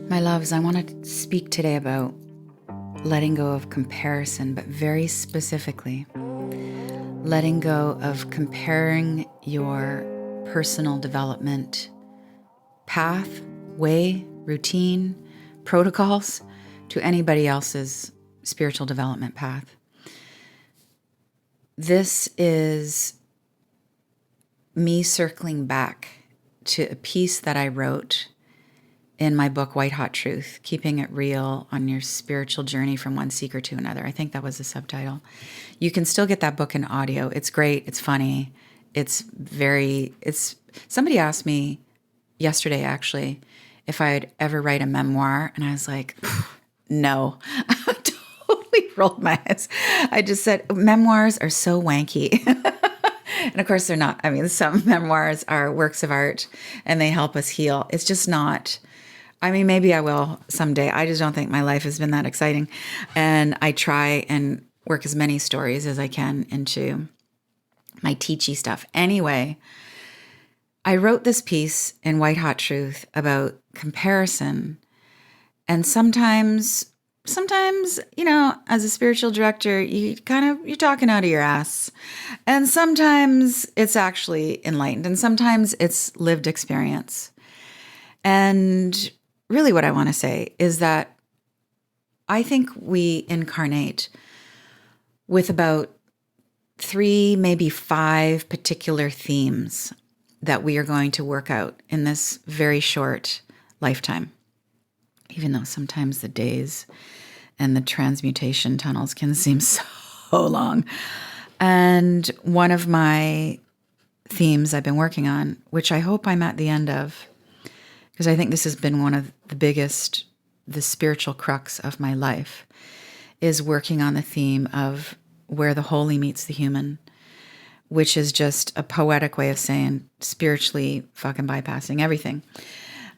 My loves, I want to speak today about letting go of comparison, but very specifically, letting go of comparing your personal development path, way, routine, protocols to anybody else's spiritual development path. This is me circling back to a piece that I wrote in my book, White Hot Truth, Keeping It Real on Your Spiritual Journey from One Seeker to Another. I think that was the subtitle. You can still get that book in audio. It's great. It's funny. Somebody asked me yesterday, actually, if I'd ever write a memoir. And I was like, no. I totally rolled my eyes. I just said, memoirs are so wanky. And of course they're not. I mean, some memoirs are works of art and they help us heal. It's just not. I mean, maybe I will someday. I just don't think my life has been that exciting. And I try and work as many stories as I can into my teachy stuff. Anyway, I wrote this piece in White Hot Truth about comparison. And sometimes, as a spiritual director, you're talking out of your ass. And sometimes it's actually enlightened. And sometimes it's lived experience. And really what I want to say is that I think we incarnate with about 3, maybe 5 particular themes that we are going to work out in this very short lifetime. Even though sometimes the days and the transmutation tunnels can seem so long. And one of my themes I've been working on, which I hope I'm at the end of, because I think this has been one of the spiritual crux of my life, is working on the theme of where the holy meets the human, which is just a poetic way of saying spiritually fucking bypassing everything,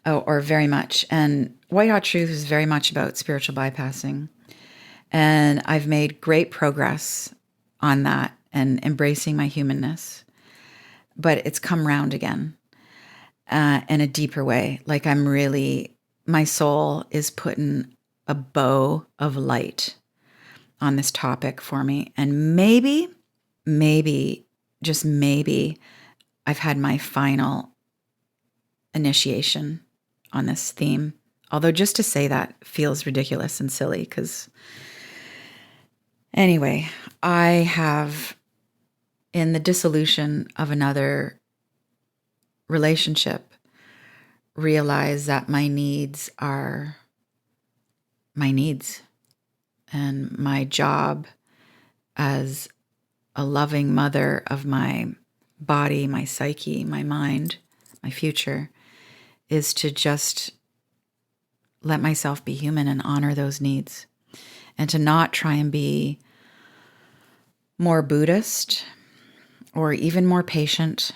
or very much. And White Hot Truth is very much about spiritual bypassing. And I've made great progress on that and embracing my humanness. But it's come round again. In a deeper way. Like my soul is putting a bow of light on this topic for me. And maybe, just maybe, I've had my final initiation on this theme. Although just to say that feels ridiculous and silly because anyway, I have, in the dissolution of another relationship, realize that my needs are my needs, and my job as a loving mother of my body, my psyche, my mind, my future, is to just let myself be human and honor those needs, and to not try and be more Buddhist or even more patient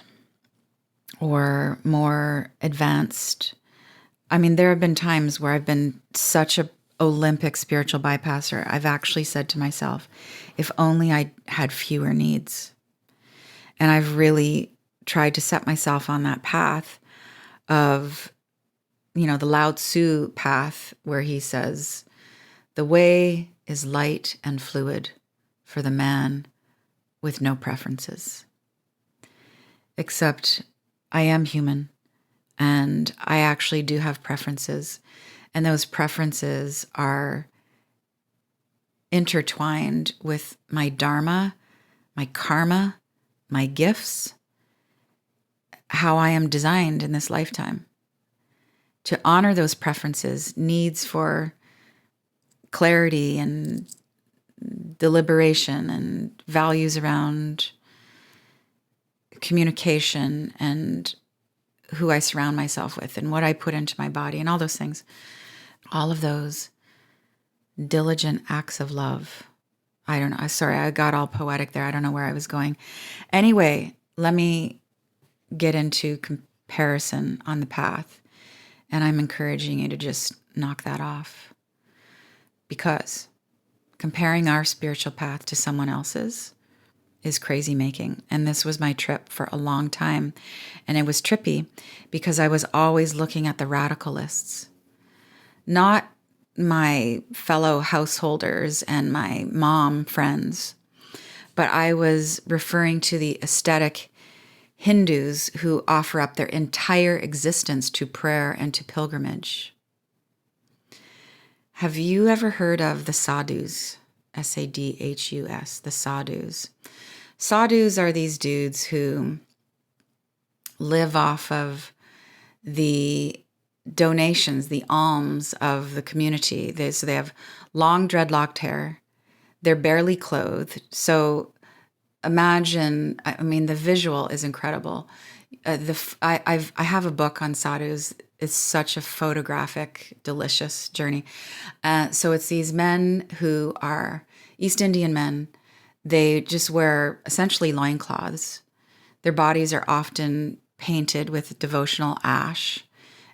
or more advanced. I mean, there have been times where I've been such a Olympic spiritual bypasser. I've actually said to myself, if only I had fewer needs. And I've really tried to set myself on that path of, the Lao Tzu path, where he says, the way is light and fluid for the man with no preferences. Except I am human, and I actually do have preferences, and those preferences are intertwined with my dharma, my karma, my gifts, how I am designed in this lifetime. To honor those preferences, needs for clarity and deliberation and values around communication and who I surround myself with and what I put into my body and all those things. All of those diligent acts of love. I don't know. Sorry, I got all poetic there. I don't know where I was going. Anyway, let me get into comparison on the path. And I'm encouraging you to just knock that off. Because comparing our spiritual path to someone else's is crazy making. And this was my trip for a long time. And it was trippy because I was always looking at the radicalists. not my fellow householders and my mom friends, but I was referring to the ascetic Hindus who offer up their entire existence to prayer and to pilgrimage. Have you ever heard of the sadhus? Sadhus, the sadhus. Sadhus are these dudes who live off of the donations, the alms of the community. So they have long dreadlocked hair. They're barely clothed. So imagine, I mean, the visual is incredible. I have a book on sadhus. It's such a photographic, delicious journey. So it's these men who are East Indian men. They just wear essentially loincloths. Their bodies are often painted with devotional ash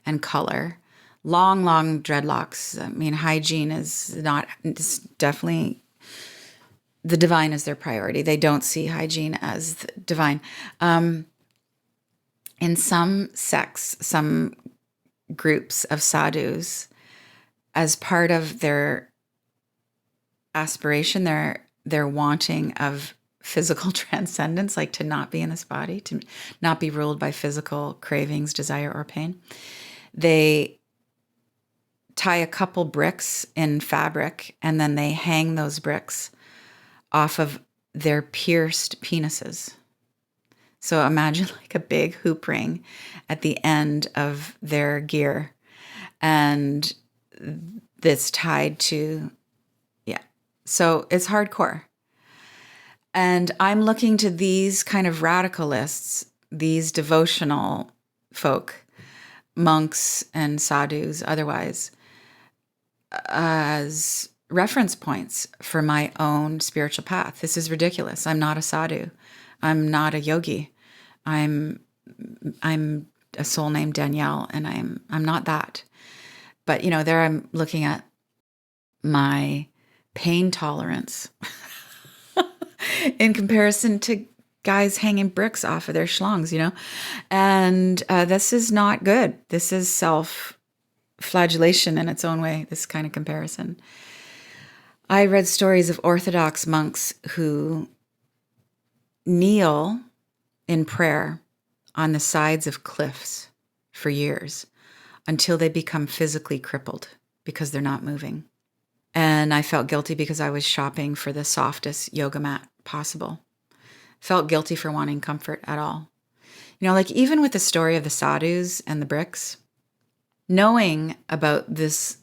and color. Long, long dreadlocks. I mean, hygiene is not, it's definitely, the divine is their priority. They don't see hygiene as divine. In some sects, some groups of sadhus, as part of their aspiration, their wanting of physical transcendence, like to not be in this body, to not be ruled by physical cravings, desire, or pain, they tie a couple bricks in fabric and then they hang those bricks off of their pierced penises. So imagine like a big hoop ring at the end of their gear, and that's tied to, yeah. So it's hardcore. And I'm looking to these kind of radicalists, these devotional folk, monks and sadhus otherwise, as reference points for my own spiritual path. This is ridiculous. I'm not a sadhu. I'm not a yogi. I'm a soul named Danielle, and I'm not that. But there I'm looking at my pain tolerance in comparison to guys hanging bricks off of their schlongs, and this is not good. This is self-flagellation in its own way, this kind of comparison. I read stories of Orthodox monks who kneel in prayer on the sides of cliffs for years until they become physically crippled because they're not moving. And I felt guilty because I was shopping for the softest yoga mat possible. Felt guilty for wanting comfort at all. Like even with the story of the sadhus and the bricks, knowing about this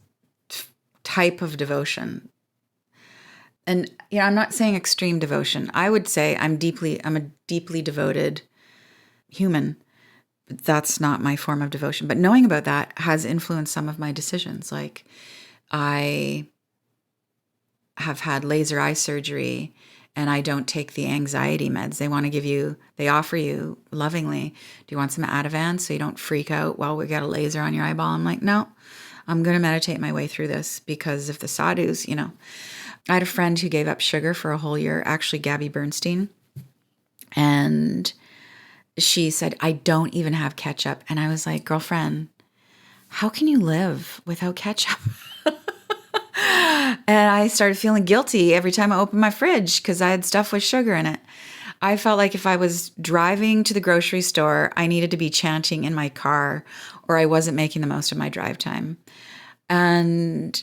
type of devotion, and I'm not saying extreme devotion. I would say I'm a deeply devoted human. But that's not my form of devotion. But knowing about that has influenced some of my decisions. Like I have had laser eye surgery and I don't take the anxiety meds. They offer you lovingly, do you want some Ativan so you don't freak out while we got a laser on your eyeball? I'm like, no, I'm going to meditate my way through this because if the sadhus, I had a friend who gave up sugar for a whole year, actually Gabby Bernstein. And she said, I don't even have ketchup. And I was like, girlfriend, how can you live without ketchup? And I started feeling guilty every time I opened my fridge because I had stuff with sugar in it. I felt like if I was driving to the grocery store, I needed to be chanting in my car or I wasn't making the most of my drive time. And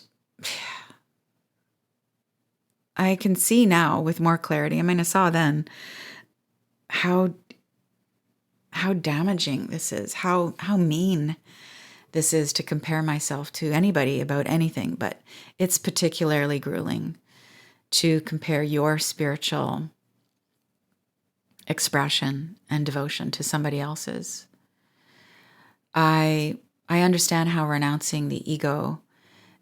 I can see now with more clarity. I mean, I saw then how damaging this is, how mean this is to compare myself to anybody about anything, but it's particularly grueling to compare your spiritual expression and devotion to somebody else's. I understand how renouncing the ego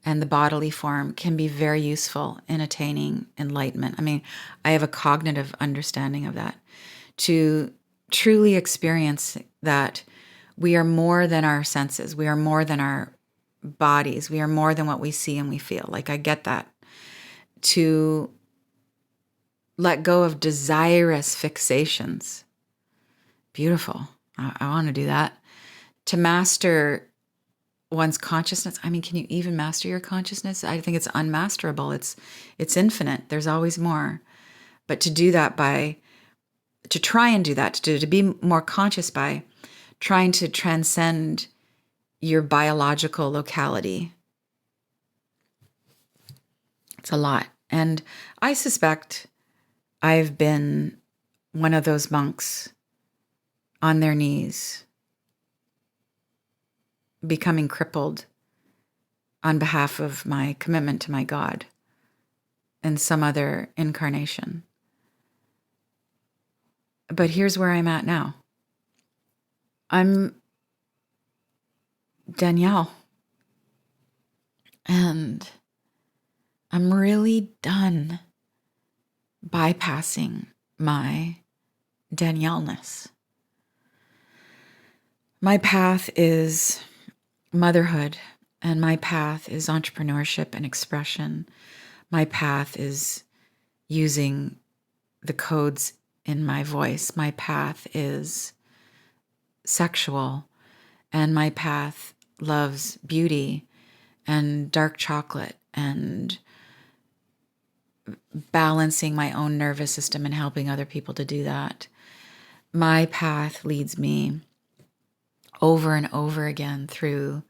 and the bodily form can be very useful in attaining enlightenment. I mean, I have a cognitive understanding of that. To truly experience that we are more than our senses. We are more than our bodies. We are more than what we see and we feel. Like, I get that. To let go of desirous fixations. Beautiful. I want to do that. To master one's consciousness. I mean, can you even master your consciousness? I think it's unmasterable. It's infinite. There's always more. But to do that to try and do that, to be more conscious by trying to transcend your biological locality, it's a lot. And I suspect I've been one of those monks on their knees, becoming crippled on behalf of my commitment to my God in some other incarnation. But here's where I'm at now. I'm Danielle. And I'm really done bypassing my Danielle-ness. My path is motherhood, and my path is entrepreneurship and expression. My path is using the codes in my voice. My path is sexual, and my path loves beauty and dark chocolate and balancing my own nervous system and helping other people to do that. My path leads me over and over again through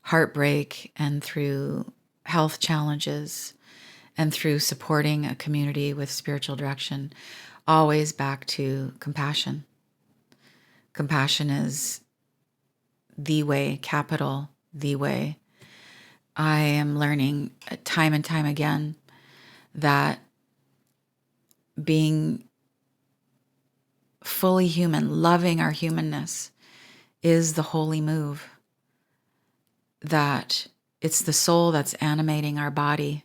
heartbreak and through health challenges and through supporting a community with spiritual direction, always back to compassion. Compassion is the way, capital the way. I am learning time and time again that being fully human, loving our humanness, is the holy move. That it's the soul that's animating our body.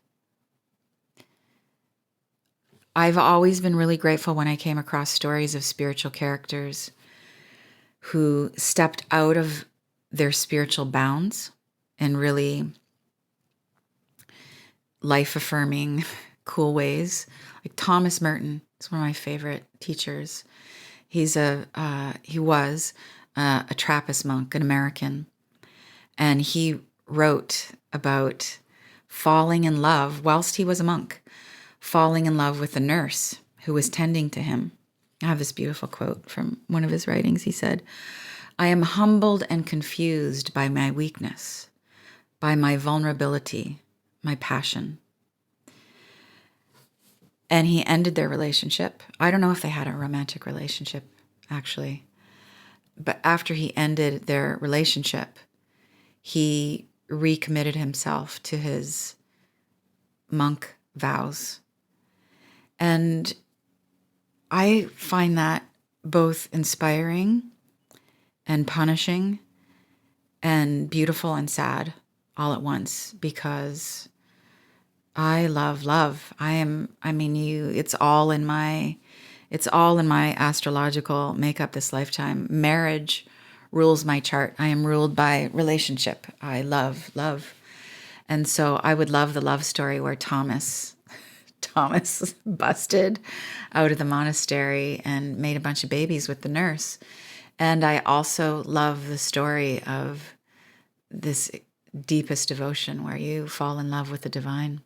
I've always been really grateful when I came across stories of spiritual characters who stepped out of their spiritual bounds in really life-affirming, cool ways. Like Thomas Merton is one of my favorite teachers. He was a Trappist monk, an American, and he wrote about falling in love whilst he was a monk, falling in love with a nurse who was tending to him. I have this beautiful quote from one of his writings. He said, "I am humbled and confused by my weakness, by my vulnerability, my passion." And he ended their relationship. I don't know if they had a romantic relationship, actually. But after he ended their relationship, he recommitted himself to his monk vows. And I find that both inspiring and punishing and beautiful and sad all at once, because I love love. It's all in my astrological makeup this lifetime. Marriage rules my chart. I am ruled by relationship. I love love. And so I would love the love story where Thomas busted out of the monastery and made a bunch of babies with the nurse. And I also love the story of this deepest devotion where you fall in love with the divine.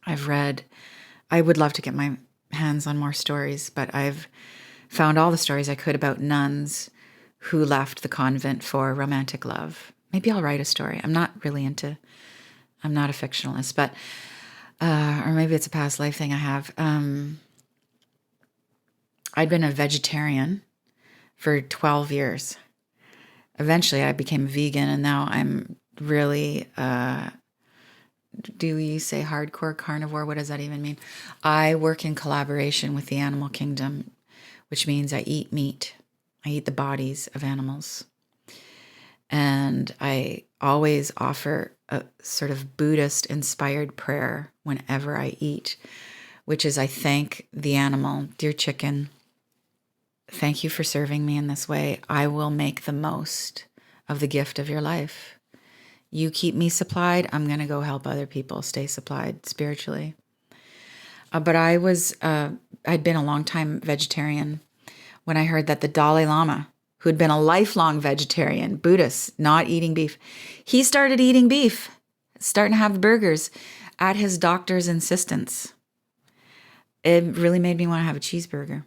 I would love to get my hands on more stories, but I've found all the stories I could about nuns who left the convent for romantic love. Maybe I'll write a story. I'm not a fictionalist, but, or maybe it's a past life thing I have. I'd been a vegetarian for 12 years. Eventually I became a vegan, and now I'm really, do you say hardcore carnivore? What does that even mean? I work in collaboration with the animal kingdom, which means I eat meat. I eat the bodies of animals. And I always offer a sort of Buddhist-inspired prayer whenever I eat, which is I thank the animal, dear chicken, thank you for serving me in this way. I will make the most of the gift of your life. You keep me supplied, I'm going to go help other people stay supplied spiritually. But I'd been a long time vegetarian when I heard that the Dalai Lama, who'd been a lifelong vegetarian, Buddhist, not eating beef. He started eating beef, starting to have burgers at his doctor's insistence. It really made me want to have a cheeseburger.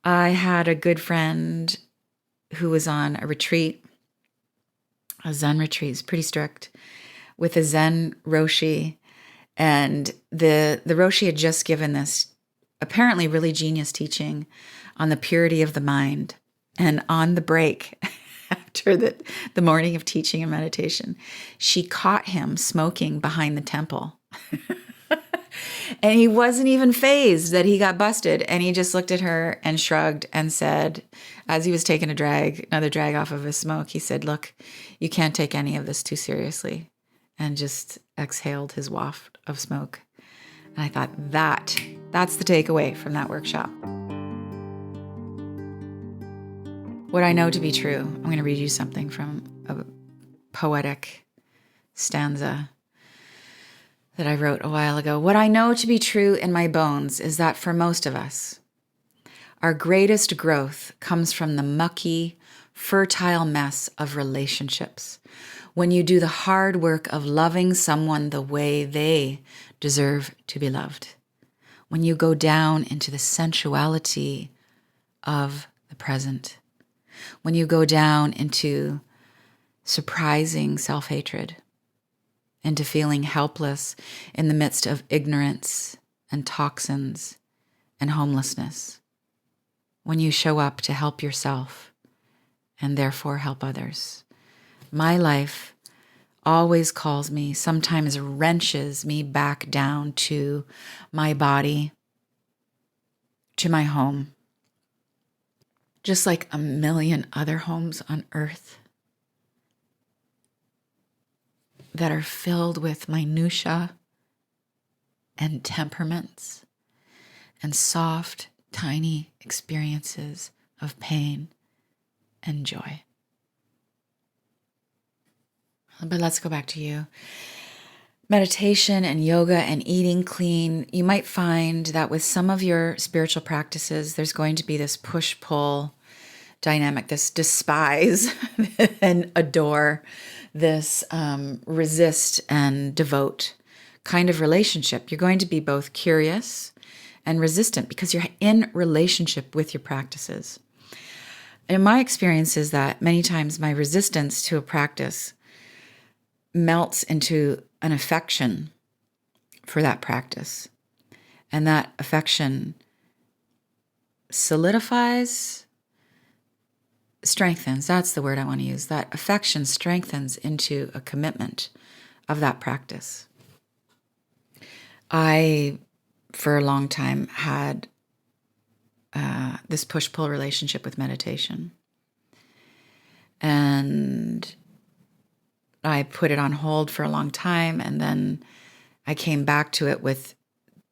I had a good friend who was on a retreat, a Zen retreat. It's pretty strict, with a Zen Roshi. And the Roshi had just given this apparently really genius teaching on the purity of the mind. And on the break, after the morning of teaching and meditation, she caught him smoking behind the temple. And he wasn't even fazed that he got busted. And he just looked at her and shrugged and said, as he was taking another drag off of his smoke, he said, "Look, you can't take any of this too seriously." And just exhaled his waft of smoke. And I thought, that's the takeaway from that workshop. What I know to be true, I'm going to read you something from a poetic stanza that I wrote a while ago. What I know to be true in my bones is that for most of us, our greatest growth comes from the mucky, fertile mess of relationships. When you do the hard work of loving someone the way they deserve to be loved. When you go down into the sensuality of the present. When you go down into surprising self-hatred, into feeling helpless in the midst of ignorance and toxins and homelessness. When you show up to help yourself and therefore help others. My life always calls me, sometimes wrenches me back down to my body, to my home, just like a million other homes on earth that are filled with minutia and temperaments and soft, tiny experiences of pain and joy. But let's go back to you. Meditation and yoga and eating clean, you might find that with some of your spiritual practices, there's going to be this push-pull dynamic, this despise and adore, this resist and devote kind of relationship. You're going to be both curious and resistant because you're in relationship with your practices. And my experience is that many times my resistance to a practice melts into an affection for that practice. And that affection solidifies, strengthens. That's the word I want to use. That affection strengthens into a commitment of that practice. I, for a long time, had this push-pull relationship with meditation. And I put it on hold for a long time, and then I came back to it with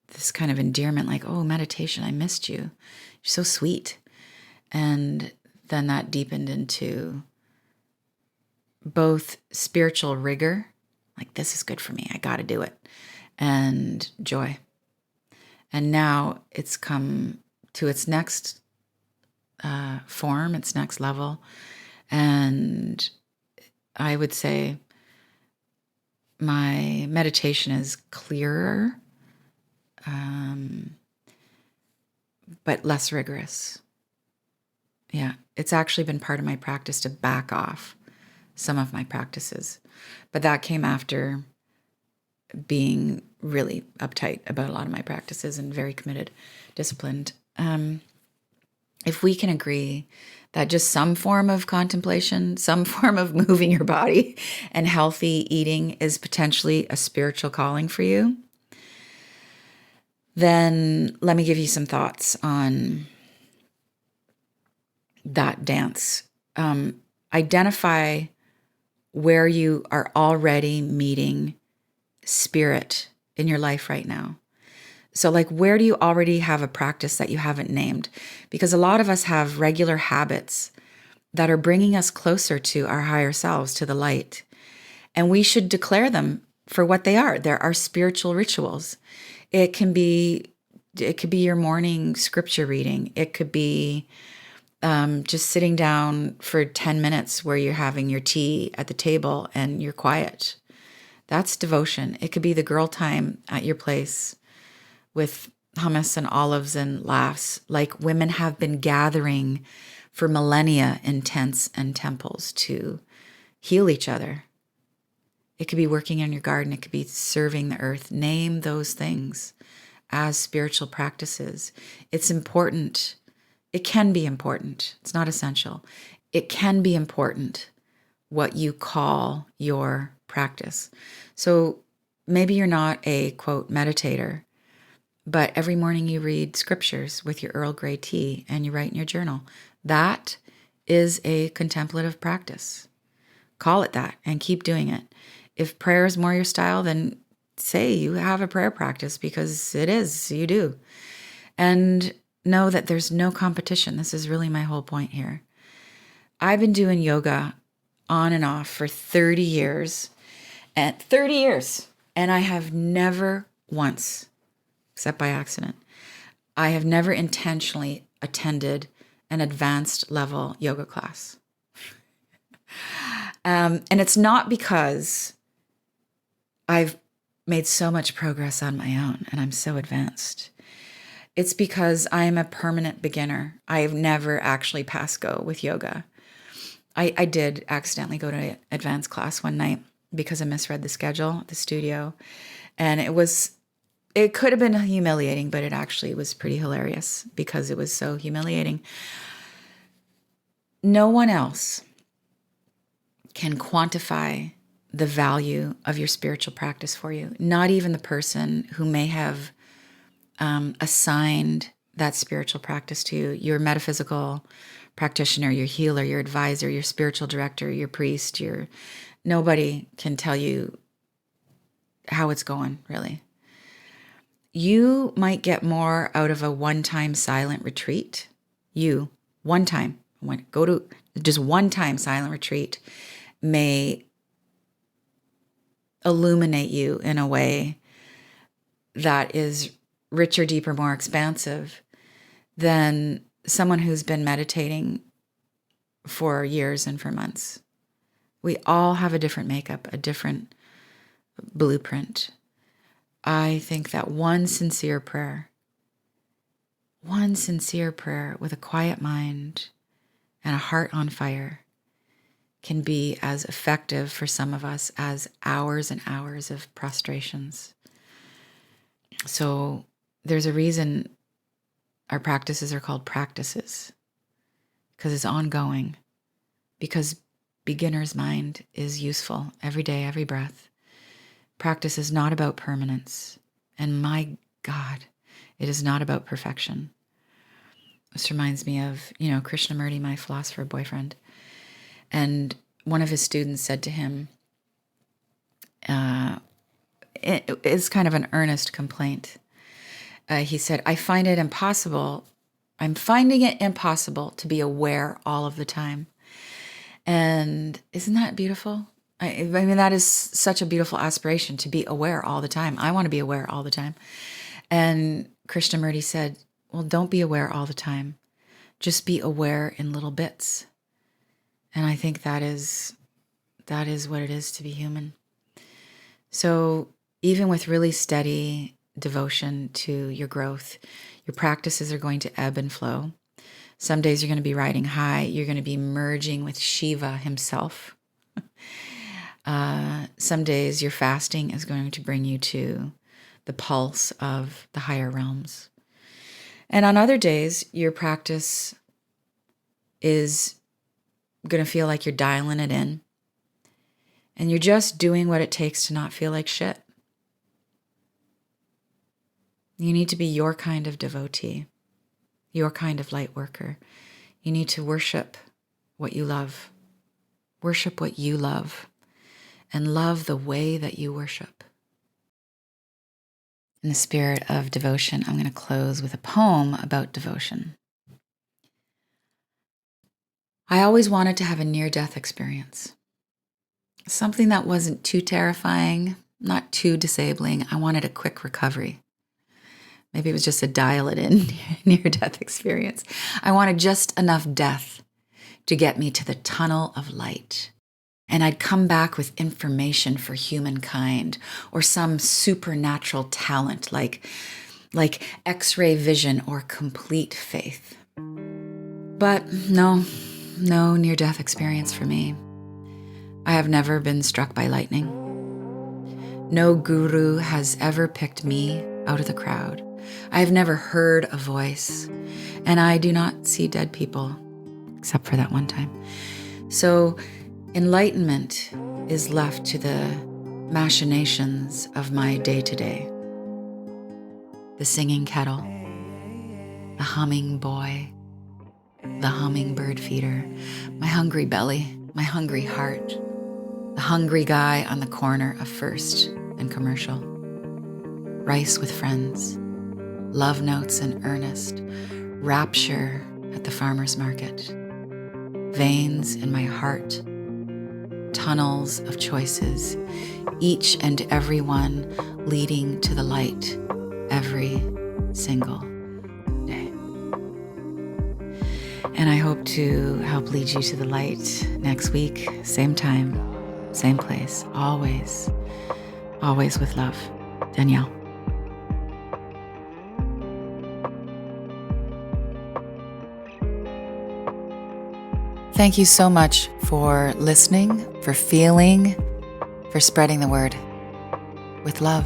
this kind of endearment, like, "Oh, meditation, I missed you. You're so sweet." And then that deepened into both spiritual rigor, like, this is good for me, I got to do it, and joy. And now it's come to its next form, its next level. And I would say my meditation is clearer, but less rigorous. Yeah, it's actually been part of my practice to back off some of my practices. But that came after being really uptight about a lot of my practices and very committed, disciplined. If we can agree that just some form of contemplation, some form of moving your body and healthy eating is potentially a spiritual calling for you, then let me give you some thoughts on that dance. Identify where you are already meeting spirit in your life right now. So like, where do you already have a practice that you haven't named? Because a lot of us have regular habits that are bringing us closer to our higher selves, to the light. And we should declare them for what they are. There are spiritual rituals. It could be your morning scripture reading. It could be just sitting down for 10 minutes where you're having your tea at the table and you're quiet. That's devotion. It could be the girl time at your place with hummus and olives and laughs, like women have been gathering for millennia in tents and temples to heal each other. It could be working in your garden. It could be serving the earth. Name those things as spiritual practices. It's important. It can be important. It's not essential. It can be important what you call your practice. So maybe you're not a, quote, meditator, but every morning you read scriptures with your Earl Grey tea and you write in your journal. That is a contemplative practice. Call it that and keep doing it. If prayer is more your style, then say you have a prayer practice, because it is, you do. And know that there's no competition. This is really my whole point here. I've been doing yoga on and off for 30 years, and I have never once, except by accident, I have never intentionally attended an advanced level yoga class. And it's not because I've made so much progress on my own and I'm so advanced. It's because I'm a permanent beginner. I've never actually passed go with yoga. I did accidentally go to an advanced class one night because I misread the schedule at the studio. And it could have been humiliating, but it actually was pretty hilarious because it was so humiliating. No one else can quantify the value of your spiritual practice for you. Not even the person who may have assigned that spiritual practice to you, your metaphysical practitioner, your healer, your advisor, your spiritual director, your priest, nobody can tell you how it's going, really. You might get more out of a one-time silent retreat. Go to just one-time silent retreat may illuminate you in a way that is richer, deeper, more expansive than someone who's been meditating for years and for months. We all have a different makeup, a different blueprint. I think that one sincere prayer with a quiet mind and a heart on fire can be as effective for some of us as hours and hours of prostrations. So there's a reason our practices are called practices, because it's ongoing, because beginner's mind is useful every day, every breath. Practice is not about permanence. And my God, it is not about perfection. This reminds me of, Krishnamurti, my philosopher boyfriend. And one of his students said to him, it is kind of an earnest complaint. He said, I'm finding it impossible to be aware all of the time. And isn't that beautiful? I mean, that is such a beautiful aspiration, to be aware all the time. I want to be aware all the time. And Krishnamurti said, well, don't be aware all the time. Just be aware in little bits. And I think that is what it is to be human. So even with really steady devotion to your growth, your practices are going to ebb and flow. Some days you're going to be riding high. You're going to be merging with Shiva himself. Some days your fasting is going to bring you to the pulse of the higher realms. And on other days, your practice is going to feel like you're dialing it in. And you're just doing what it takes to not feel like shit. You need to be your kind of devotee, your kind of light worker. You need to worship what you love. Worship what you love. And love the way that you worship. In the spirit of devotion, I'm going to close with a poem about devotion. I always wanted to have a near-death experience. Something that wasn't too terrifying, not too disabling. I wanted a quick recovery. Maybe it was just a dial it in near-death experience. I wanted just enough death to get me to the tunnel of light. And I'd come back with information for humankind or some supernatural talent like X-ray vision or complete faith. But no near-death experience for me. I have never been struck by lightning. No guru has ever picked me out of the crowd. I have never heard a voice, and I do not see dead people, except for that one time. So enlightenment is left to the machinations of my day-to-day. The singing kettle, the humming boy, the humming bird feeder, my hungry belly, my hungry heart, the hungry guy on the corner of First and Commercial, rice with friends, love notes in earnest, rapture at the farmer's market, veins in my heart, tunnels of choices, each and every one leading to the light every single day. And I hope to help lead you to the light next week, same time, same place, always, always with love. Danielle. Thank you so much for listening, for feeling, for spreading the word with love.